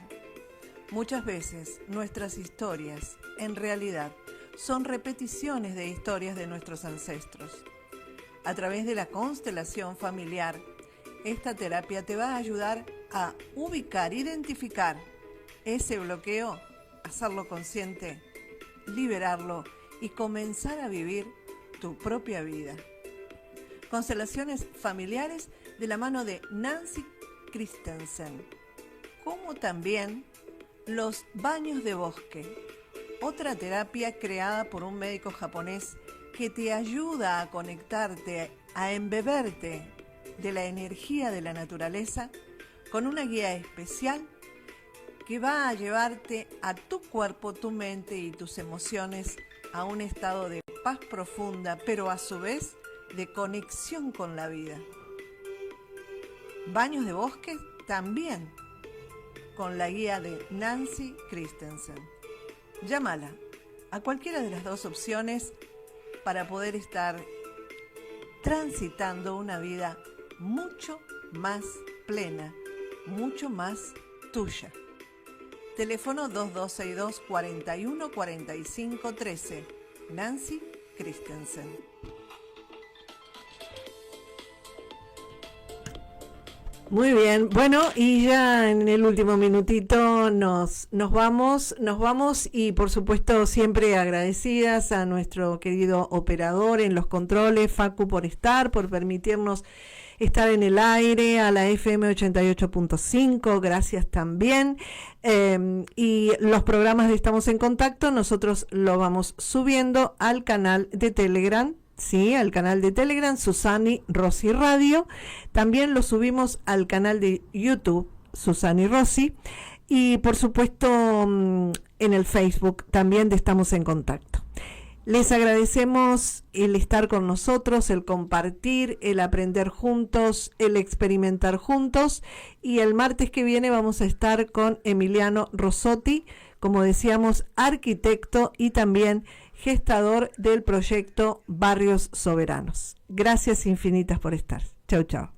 Muchas veces nuestras historias, en realidad, son repeticiones de historias de nuestros ancestros. A través de la constelación familiar, esta terapia te va a ayudar a ubicar, identificar ese bloqueo, hacerlo consciente, liberarlo y comenzar a vivir tu propia vida. Constelaciones familiares de la mano de Nancy Christensen, como también los baños de bosque, otra terapia creada por un médico japonés que te ayuda a conectarte, a embeberte de la energía de la naturaleza con una guía especial que va a llevarte a tu cuerpo, tu mente y tus emociones a un estado de paz profunda, pero a su vez de conexión con la vida. Baños de bosque también con la guía de Nancy Christensen. Llámala a cualquiera de las dos opciones para poder estar transitando una vida mucho más plena, mucho más tuya. Teléfono 2262 41 45 13. Nancy Christensen. Muy bien, bueno, y ya en el último minutito nos vamos y por supuesto siempre agradecidas a nuestro querido operador en los controles, Facu, por permitirnos estar en el aire, a la FM 88.5, gracias también. Y los programas de Estamos en Contacto, nosotros lo vamos subiendo al canal de Telegram. Sí, al canal de Telegram, Susani Rossi Radio. También lo subimos al canal de YouTube, Susani Rossi. Y por supuesto en el Facebook también de Estamos en Contacto. Les agradecemos el estar con nosotros, el compartir, el aprender juntos, el experimentar juntos. Y el martes que viene vamos a estar con Emiliano Rossotti, como decíamos, arquitecto y también gestador del proyecto Barrios Soberanos. Gracias infinitas por estar. Chau, chau.